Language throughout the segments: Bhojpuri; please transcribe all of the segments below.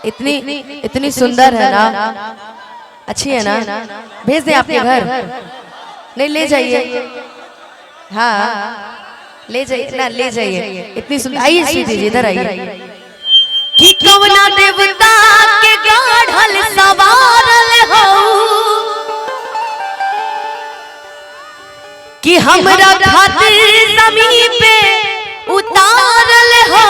इतनी सुंदर है ना, अच्छी है ना, भेज दें आपके घर? नहीं ले जाइए, हाँ ले जाइए ना, ले जाइए। इतनी सुंदर, आइए स्वीटी जी इधर आइए। कि कवना देवता के गाढ़ल सवारल हो कि हमरा खातिर जमीन पे उतारल हो,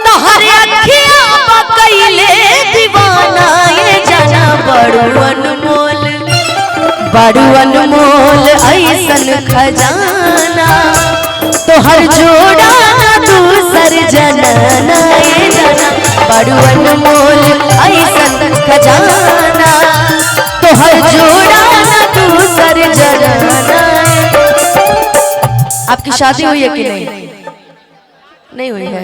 तोहरे अखिया पकैले दीवाना ये जाना बड़ू अनमोल ऐसन खजाना, तोहर जोड़ा दूसर जनाना ये जाना बड़ू अनमोल ऐसन खजाना, तोहर जोड़ा दूसर जनाना। आपकी शादी हुई है कि नहीं? नहीं हुई है,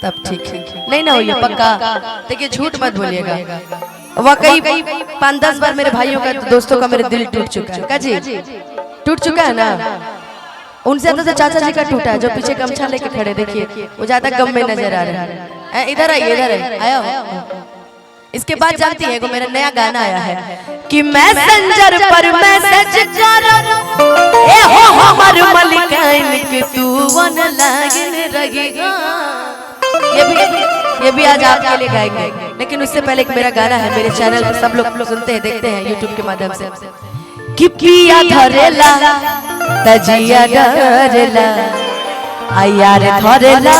तब ठीक है, नहीं ना हुई है पक्का। देखिए झूठ मत बोलिएगा, वाकई 5-10 बार मेरे भाइयों का दोस्तों का मेरे दिल टूट चुका है। का जी टूट चुका है ना? उनसे तो चाचा जी का टूटा है जो पीछे गमछा लेके खड़े, देखिए वो ज्यादा गम में नजर आ रहा है। इधर आइए, इधर आइए, आया हो। इसके बाद जानती है को मेरा नया गाना आया है कि मैसेंजर पर मैसेज कर ए हो हमर मलिकाइन के तू वन लागन रहेगा। ये भी आज आपके लिए गाएंगे, लेकिन उससे पहले एक मेरा गाना है, मेरे चैनल पर सब लोग सुनते हैं, देखते हैं यूट्यूब के माध्यम से। कि पिया धरेला तजिया डरेला यार धरेला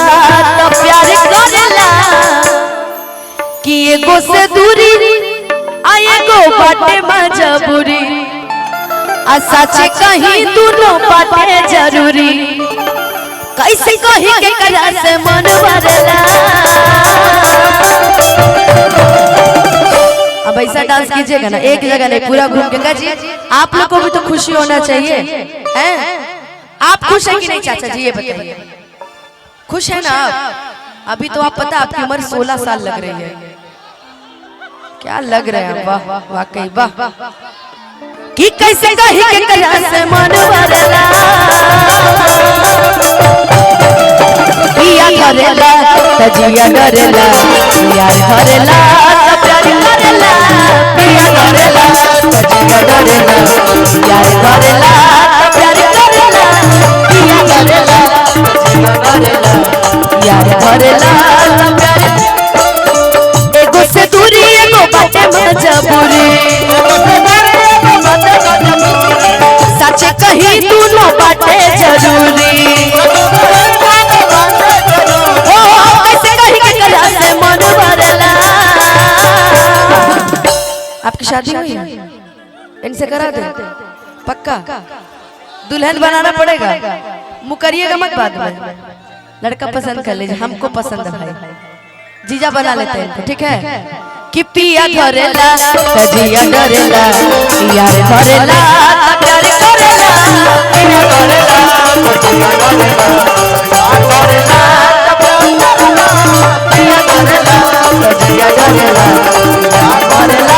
तो प्यार करेला, कि एगो से दूरी एगो बाटे मजबूरी, आ सच कहीं दोनों बाटे जरूरी, कैसे कहीं के करा से मन भरेला। अब ऐसा डांस कीजिएगा ना, एक जगह नहीं पूरा घूम के। जी आप लोग को भी तो खुशी होना चाहिए, हैं? आप खुश हैं कि नहीं चाचा जी, ये बताइए। खुश है ना आप? अभी तो आप पता आपकी उम्र 16 साल लग रही है। क्या लग रहे हैं, वाह वाकई वाह। कि कैसे कहीं के करा से मन भरेला, पिया धरेला तजिया डरेला यार धरेला तो प्यार करेला, पिया धरेला तजिया डरेला यार धरेला तो प्यार करेला, पिया धरेला तजिया डरेला यार धरेला तो प्यार। एगो से दूरी एगो बाटे मजबूरी, सच कहीं दोनों बाटे जरूरी, आपकी शादी हुई है? इनसे करा दे पक्का, दुल्हन बनाना पड़ेगा, मुकरिएगा मत बाद में। लड़का पसंद कर लीजिए, हमको पसंद है भाई, जीजा बना लेते हैं, ठीक है? कि पिया धरेला तजिया डरेला यार धरेला प्यार करेला, पिया धरेला तजिया डरेला यार धरेला पिया धरेला तजिया डरेला यार धरेला।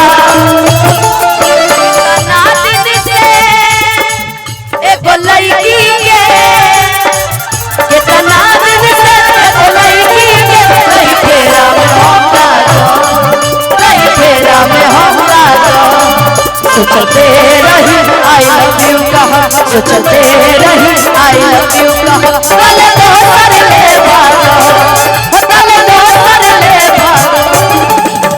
सोचते रही आई लव यू कहा, सोचते रही आई लव यू कहा, तले दोसर ले भागो, तले दोसर ले भागो,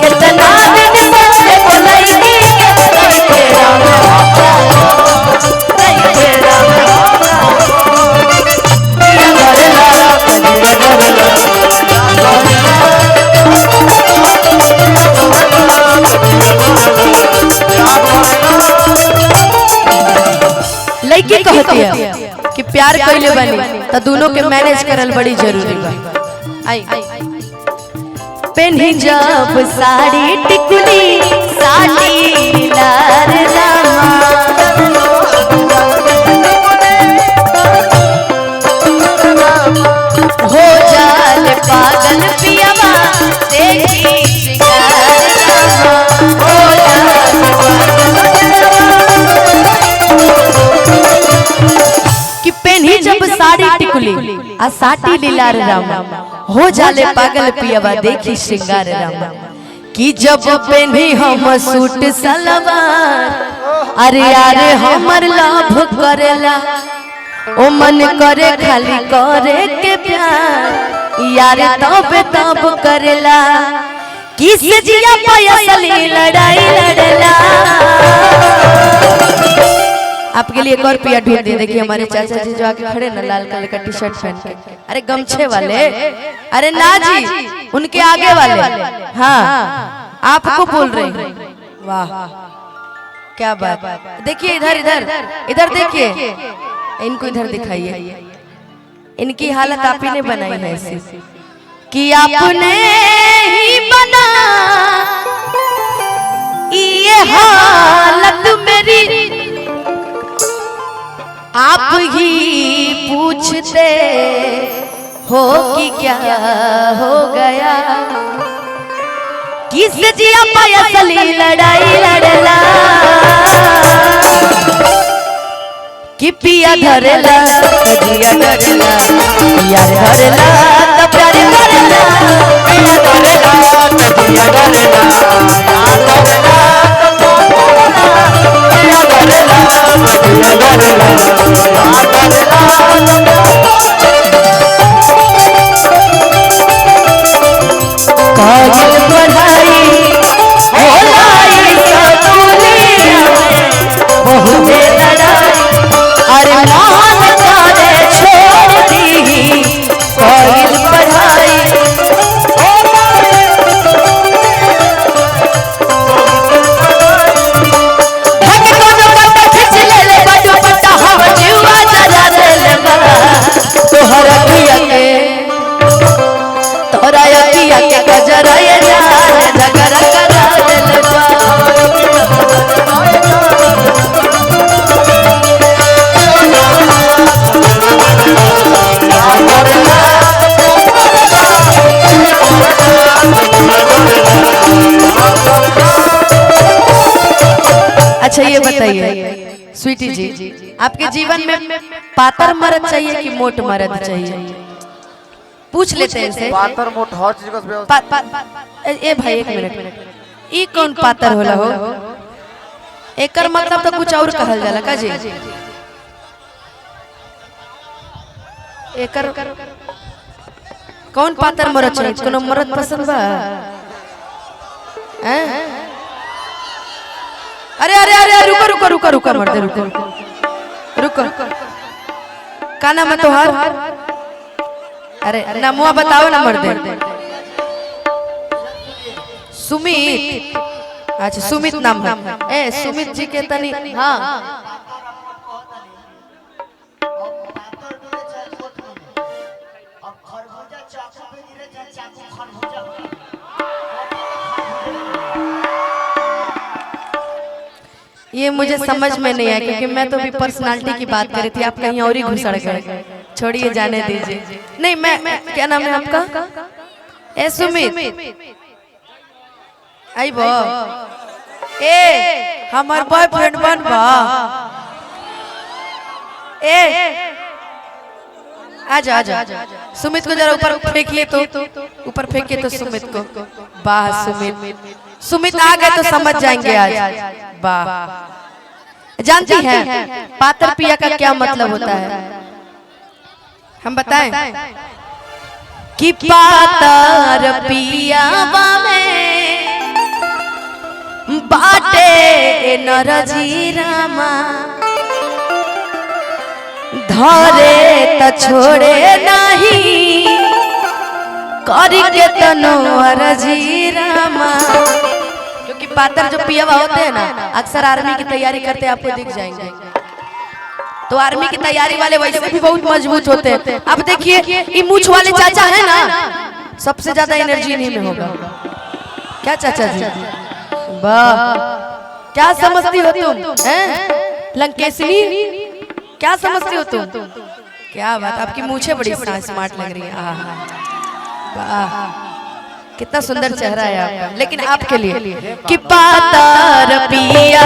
कितना दिन से बोलैनी के नहीं तेरा में होगा, नहीं तेरा में होगा, पिया धरेला तजिया डरेला लड़की कहती है कि प्यार कइले बनी तो दोनों के मैनेज करल बड़ी जरूरी बा। आई पेन्ही जब साड़ी टिकुली साड़ी लार लामा, हो जाल पागल पियावा देखी शिकार लामा, हो जाल कि पेन्ही जब साड़ी टिकुली आ साटी लीलार रामा, हो जाले पागल पियावा देखी श्रृंगार रामा कि जब पहनी हम सूट सलवार अरे यारे हमर लाभ करेला ओ मन करे खाली करे के प्यार यारे तब करेला किस जिया पयसली लड़ाई लड़ला। आपके लिए एक और पिया ढूंढ दी। देखिए हमारे चाचा जी जो आके खड़े ना लाल कलर का टी शर्ट पहन के, अरे गमछे वाले, अरे ना जी उनके आगे वाले, हाँ आपको बोल रहे। वाह क्या बात। देखिए इधर इधर इधर देखिए, इनको इधर दिखाइए। इनकी हालत आप ही ने बनाई है ऐसी कि आपने ही बना ये हालत मेरी, आप ही पूछते हो कि क्या हो गया, किस जिया पयसली लड़ाई लड़ला कि पिया धरेला जिया धरेला यार धरेला तो प्यार धरेला, पिया धरेला तो जिया धरेला यार धरेला तो पिया धरेला तो जिया धरेला यार धरेला। कागज पढ़ाई होलाई सतुलिया बहुत लड़ाई अरे मान करे छोड़ दी कागज पढ़ाई तोहरा पिया के तोरा पिया के गजरा ये जान झगड़ा करा देले बा। अच्छा ये बताइए स्वीटी जी, आपके जीवन में पातर मर्द चाहिए कि मोट मर्द चाहिए? पूछ लेते हैं इनसे। पातर मोट हर चीज का ए भाई एक मिनट, ई कौन पातर होला हो? एकर मतलब तो कुछ और कहल जाला का जी? एकर कौन पातर मर्द चाहिए? कोनो मर्द पसंद बा? हैं? अरे अरे अरे रुको रुको रुको रुको मर्दे रुको रुको, का नाम है तोहार? अरे नमुआ बताओ ना मर्दे। सुमित, अच्छा सुमित नाम है। ए सुमित जी के तनी हाँ ये मुझे समझ में नहीं आया क्योंकि मैं तो भी पर्सनालिटी की बात कर रही थी, आप कहीं और ही घुसड़ गए। छोड़िए जाने दीजिए। नहीं मैं क्या नाम है आपका? ए सुमित आई बो ए हमार बॉयफ्रेंड बन बा ए आजा आजा सुमित को जरा ऊपर फेंकिए तो ऊपर फेंकिए तो सुमित को। वाह सुमित, सुमित आ गए तो समझ जाएंगे आज। वाह जानती हैं पातर पिया का क्या मतलब होता है? हम बताएं कि पातर पिया में बाटे नरजी रामा धरे त छोड़े नहीं करके तनो अरजी रामा। क्योंकि पातर जो पियावा होते हैं ना अक्सर आर्मी की तैयारी करते हैं, आपको दिख जाएंगे। तो आर्मी की तैयारी वाले वैसे भी बहुत मजबूत होते हैं। अब देखिए ये मूछ वाले चाचा है ना, सबसे ज्यादा एनर्जी इन्हीं में होगा। क्या चाचा जी? वाह क्या समझती हो तुम हैं लंकेशनी? क्या समझती हो तुम? क्या बात, आपकी मूछें बड़ी स्मार्ट लग रही है। वाह कितना सुंदर चेहरा है आपका। लेकिन आपके लिए कि पातर पिया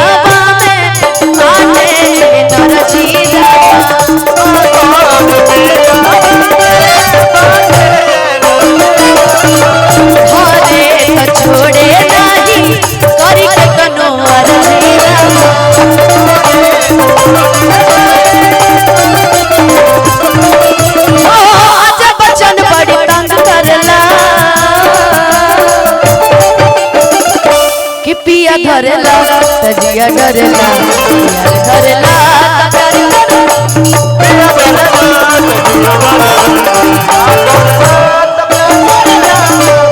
डरेला प्यार करेला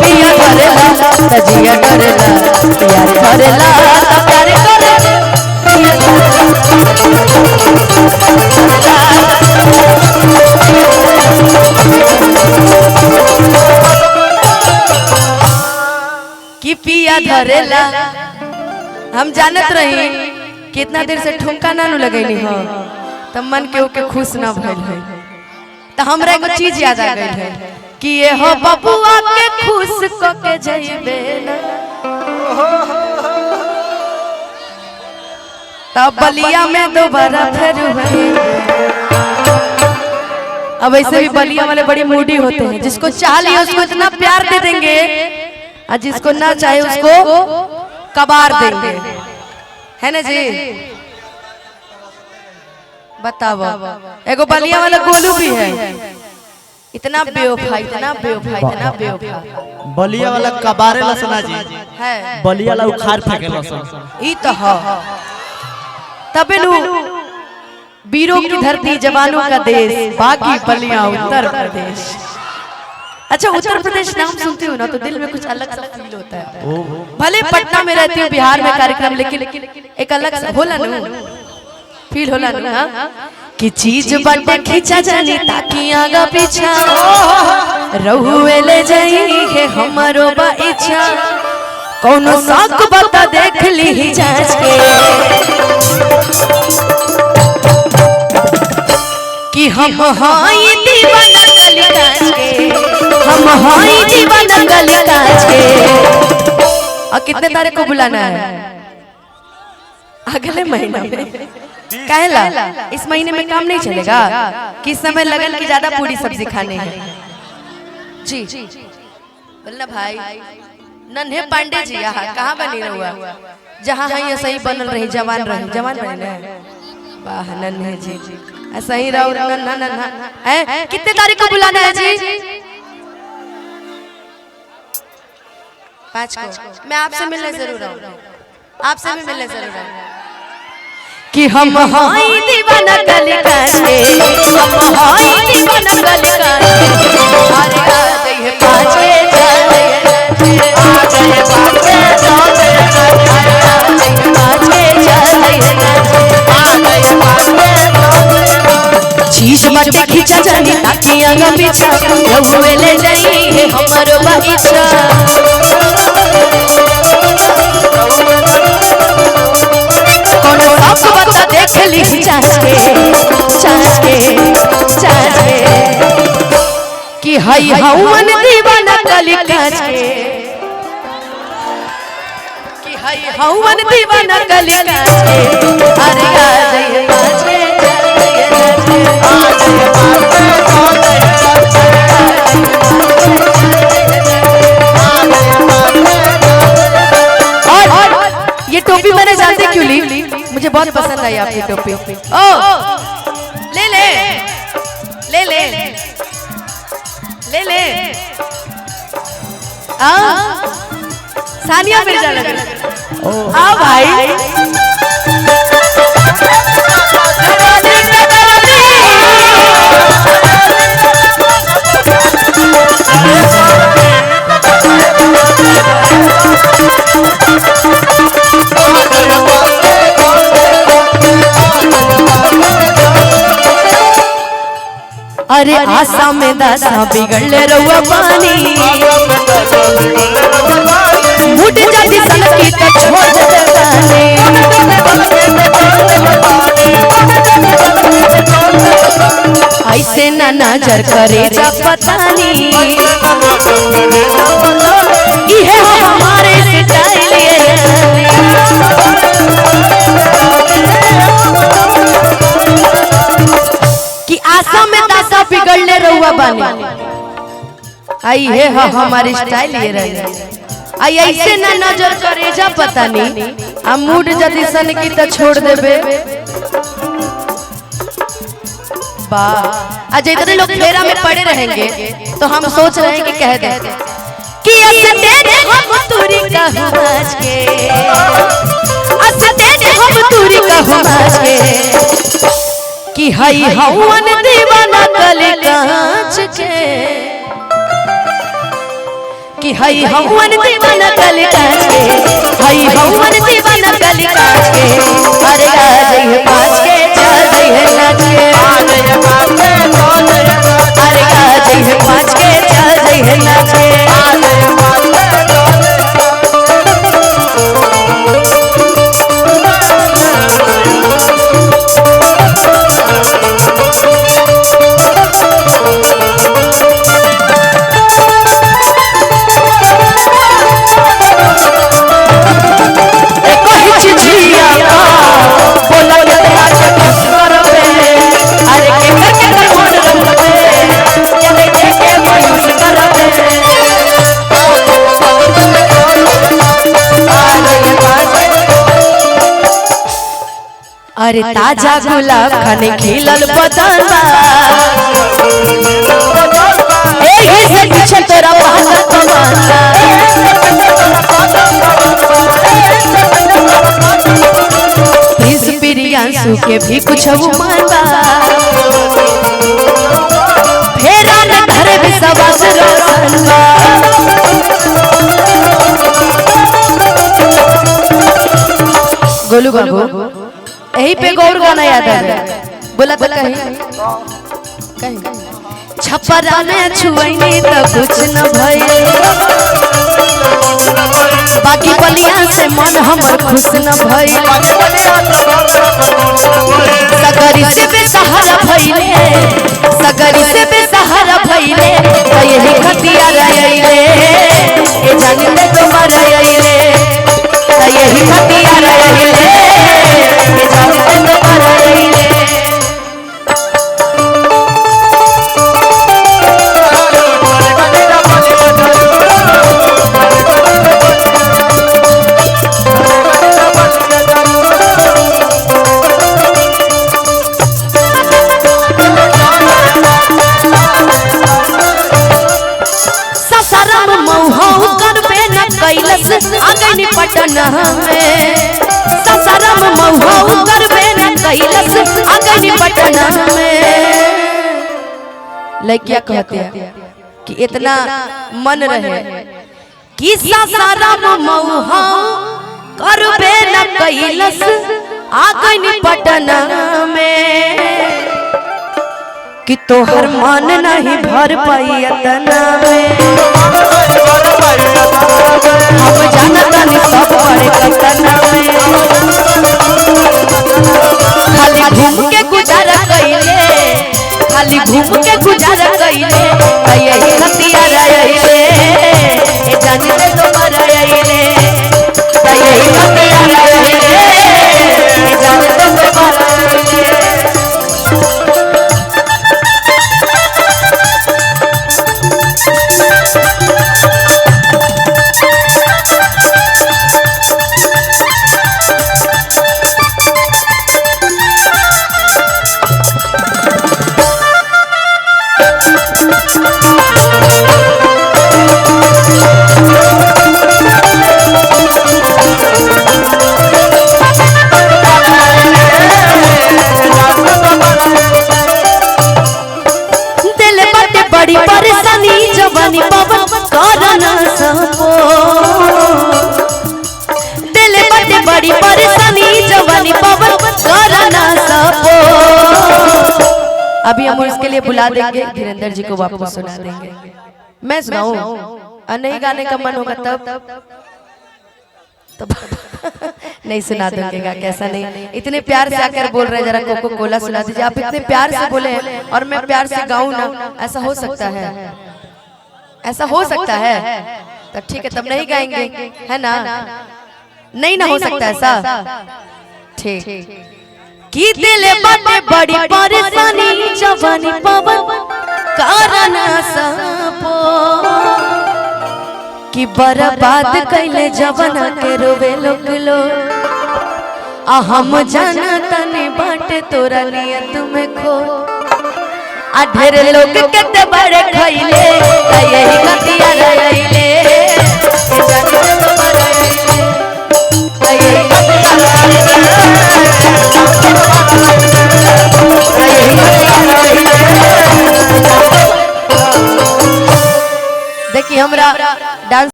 पिया करेला तजिया डरेला प्यार करेला प्यार करेला कि पिया धरेला। हम जानत रही कितना देर से ठुमका ना नु लगैनी हो तब मन के ओके खुश ना भइल है तो हमरा एगो चीज याद आ गइल है कि ये हो बबुआ के खुश क के जइबे ना तब बलिया में दोबारा फिर वही। अब ऐसे भी बलिया वाले बड़ी मूडी होते हैं, जिसको चाह लिया उसको इतना प्यार दे देंगे और जिसको ना चाहे उसको कबार देंगे, है ना जी? बताओ। एगो बलिया वाला गोलू भी है, इतना बेवफा इतना बेवफा इतना बेवफा। बलिया वाला कबारे लसना जी है, बलिया वाला उखाड़ फेंके लसन ई तो है। तबे नु वीरों की धरती जवानों का देश बाकी बलिया उत्तर प्रदेश। अच्छा, उत्तर प्रदेश नाम सुनती हूँ ना तो दिल में कुछ अलग सा फील होता है। भले पटना में रहती हूँ, बिहार में कार्यक्रम, लेकिन एक अलग सा होला ना फील होला ना कि चीज बटे खींचा जानी ताकि आगा पीछा रहुए ले जाई है हमारो बा इच्छा। कौनो शौक बता देख ली ही जांच के कि हम हाई दीवाना गली कांच के, हम हाई दीवाना गली कांच के। और कितने तारीख को बुलाना है? अगले महीने में। कहला इस महीने में काम नहीं चलेगा, किस समय लगन की ज्यादा पूरी सब्जी खाने हैं जी। बोलना भाई नन्हे पांडे जी यहाँ कहाँ बनी हुआ, जहाँ है ये सही बनल रही, जवान रही, जवान बने। वाह नन्हे जी, ऐसा ही रहो नन्हा नन्हा। है कितने तारीख को बुलाना है जी? 5 को। मैं आपसे मिलने जरूर आऊँ, आपसे भी मिलने जरूर आऊँ। कि हम हाई दीवाना गली कांच के, हम हाई दीवाना गली कांच के। अरे आ गई है पाँचे चले शीश बटे खींचा जानी ताकि आगा पीछा रहुए ले जाई है हमारो बगीचा। कोनो सब बता देख ली चाच के चाच के चाच के कि हई हवन दीवाना गली कांच के, कि हई हवन दीवाना गली कांच के। अरे आ जाइए पाछे ये टोपी मैंने जानते क्यों ली? मुझे बहुत पसंद आई आपकी टोपी। ओ ले ले ले ले ले ले सानिया मिर्जा लगे। आ भाई अरे आशा में दासा बिगड़ले रहुआ पानी, मुट जाती सनकी तो छोड़ दे पानी। ऐसे ना नजर करे जा पतानी, ये हमारे स्टाइल कि आशा में दासा बिगड़ले रहुआ बानी। आई है हमारी स्टाइल ये रही। आई ऐसे ना नजर करे जा पता नहीं, आ मूड जदी सन की तो छोड़ देबे। वाह, आज इतने लोग फेरा में पड़े रहेंगे तो हम सोच रहे हैं कि कह दे कि असते हम तुरी कहूं आज के, असते हम हम दूरी कहूँ के कि हई हवन दीवाना कल कांच के कि हई हवन दीवाना कल कांच के हई हवन दीवाना कल कांच के अरे आ जाइए पाँच के चल जाइए नाच के अरे आ जाइए पाँच के चल जाइए नाच के अरे ताजा गुलाब खाने खिलल बदलवा एही से पीछे तोरा बहाना तमाशा प्रिंस प्रियांशु के भी कुछ मानवा फेरा न धरे विश्वास रोशनवा गोलू बाबू यही पे गौर गाना याद है बोला तो कहीं छपरा में छुआईनी तो कुछ न भइल बाकी बलिया से मन हमर खुश न भइल सगरी से बेसहारा भइले सगरी से बेसहारा भइले तो यही खतिया रहिले ए जानी ले तुम्हारा रहिले तो यही खतिया रहिले ए जानी ले तुम्हारा रहिले आगनी पटना में ससरम महुआ करबे न कैलस आगनी पटना में लड़कियां कहते हैं कि इतना मन रहे कि ससरम महुआ करबे न कैलस आगनी पटना में कि तोहर मन नहीं भर पाई इतना में हम जानता नहीं सब बड़े कतना में खाली घूम के गुजारा कइले खाली घूम के गुजारा कइले यही हतिया रहिले ए जानी ले तुम्हारा रहिले यही हतिया रहिले ए जानी ले तुम्हारा रहिले बड़ी परेशानी जवानी पवन करना सपो दिल बटे बड़ी परेशानी जवानी पवन करना सपो अभी हम इसके लिए बुला देंगे धीरेन्द्र जी को वापस सुना देंगे मैं सुनाऊं और नहीं गाने का मन होगा तब नहीं सुना दूंगा कैसा नहीं इतने प्यार से आकर बोल रहे जरा कोको कोला सुना दीजिए आप इतने प्यार से बोले और मैं प्यार से गाऊं ना ऐसा हो सकता है तो ठीक है तब नहीं गाएंगे है ना नहीं ना हो सकता ऐसा ठीक की दिल बटे बड़ी परेशानी जवानी पवन करना सपो कि बर्बाद कैले जवाना के रोवे लोग लो आ हम जानता नहीं बाटे तोरा नियत में खो आ ढेर लोग केते बड़े खइले यही कतिया